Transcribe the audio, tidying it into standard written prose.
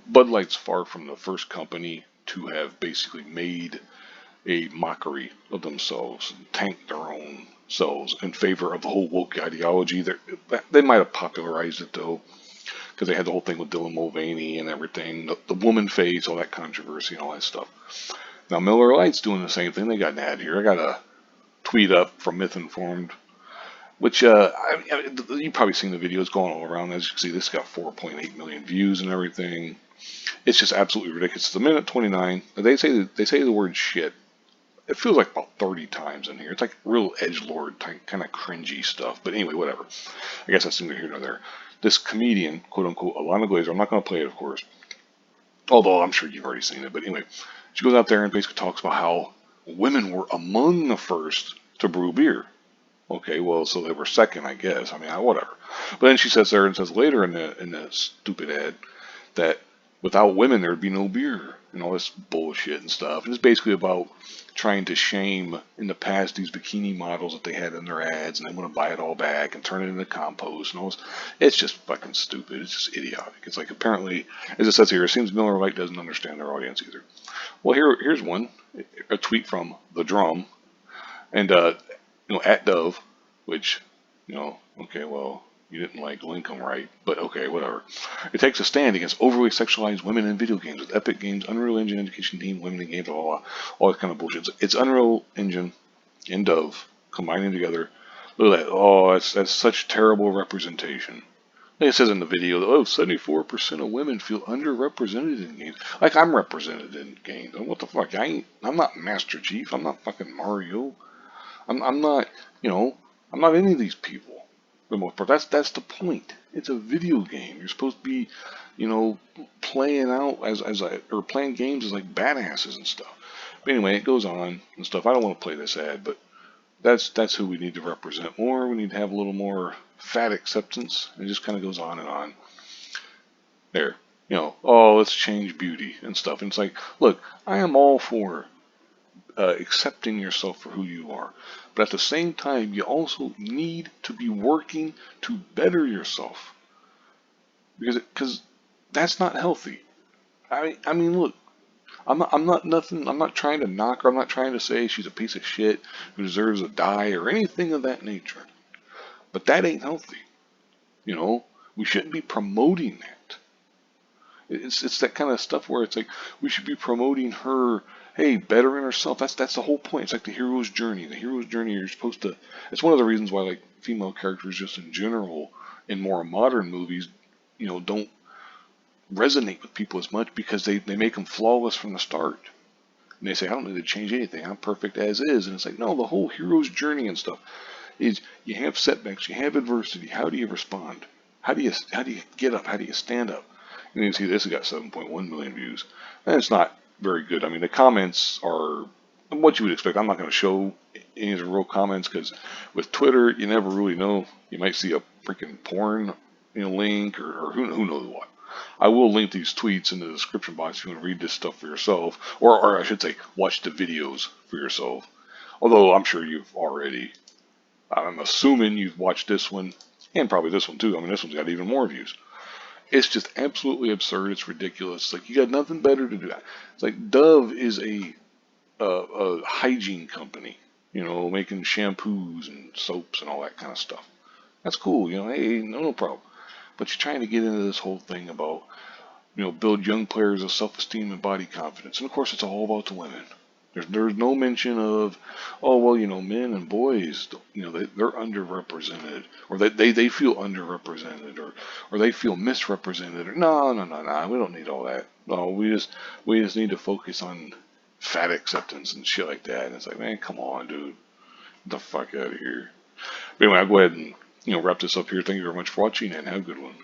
Bud Light's far from the first company to have basically made a mockery of themselves and tanked their own selves in favor of the whole woke ideology. They might have popularized it though, because they had the whole thing with Dylan Mulvaney and everything, the woman face, all that controversy and all that stuff. Now Miller Lite's doing the same thing. They got an ad here. I got a tweet up from Myth Informed, which you've probably seen the videos going all around. As you can see, this got 4.8 million views and everything. It's just absolutely ridiculous. It's a minute 29. They say the word shit. It feels like about 30 times in here. It's like real edgelord kind of cringy stuff. But anyway, whatever. I guess that's neither here nor there. This comedian, quote unquote, Alana Glazer, I'm not going to play it, of course, although I'm sure you've already seen it. But anyway, she goes out there and basically talks about how women were among the first to brew beer. Okay, well, so they were second, I guess. I mean, whatever. But then she says there and says later in the stupid ad that without women there'd be no beer and all this bullshit and stuff. And it's basically about trying to shame in the past these bikini models that they had in their ads, and they want to buy it all back and turn it into compost and all this. It's just fucking stupid. It's just idiotic. It's like, apparently, as it says here, it seems Miller Lite doesn't understand their audience either. Well, here's one, a tweet from the Drum, and at Dove, which, okay, well, you didn't like link them right, but okay, whatever. It takes a stand against overly sexualized women in video games with Epic Games, Unreal Engine Education Team, Women in Games, all that kind of bullshit. It's Unreal Engine and Dove combining together. Look at that. Oh, that's such terrible representation. Like it says in the video, 74% of women feel underrepresented in games. Like I'm represented in games. And what the fuck? I'm not Master Chief. I'm not fucking Mario. I'm not, I'm not any of these people. For the most part, that's the point. It's a video game. You're supposed to be, playing out or playing games as like badasses and stuff. But anyway, it goes on and stuff. I don't want to play this ad, but that's who we need to represent more. We need to have a little more fat acceptance. It just kind of goes on and on. There, let's change beauty and stuff. And it's like, look, I am all for accepting yourself for who you are. But at the same time, you also need to be working to better yourself. Because that's not healthy. I mean, look, I'm not trying to knock her. I'm not trying to say she's a piece of shit who deserves to die or anything of that nature. But that ain't healthy. We shouldn't be promoting that. It's that kind of stuff where it's like we should be promoting her, hey, bettering herself. That's the whole point. It's like the hero's journey. The hero's journey, you're supposed to. It's one of the reasons why like female characters just in general in more modern movies, don't resonate with people as much because they make them flawless from the start. And they say, I don't need to change anything. I'm perfect as is. And it's like, no, the whole hero's journey and stuff is you have setbacks, you have adversity. How do you respond? How do you get up? How do you stand up? And you can see this has got 7.1 million views. And it's not very good. I mean, the comments are what you would expect. I'm not going to show any of the real comments because with Twitter, you never really know. You might see a freaking porn, link or who knows what. I will link these tweets in the description box if you want to read this stuff for yourself, or I should say, watch the videos for yourself. Although I'm sure I'm assuming you've watched this one and probably this one too. I mean, this one's got even more views. It's just absolutely absurd. It's ridiculous. Like you got nothing better to do. It's like Dove is a hygiene company, making shampoos and soaps and all that kind of stuff. That's cool, hey, no problem. But you're trying to get into this whole thing about, build young players of self-esteem and body confidence. And of course, it's all about the women. There's no mention of, oh, well, men and boys, they're underrepresented, or they feel underrepresented, or they feel misrepresented. Or, no, we don't need all that. No, we just need to focus on fat acceptance and shit like that. And it's like, man, come on, dude, get the fuck out of here. But anyway, I'll go ahead and wrap this up here. Thank you very much for watching, and have a good one.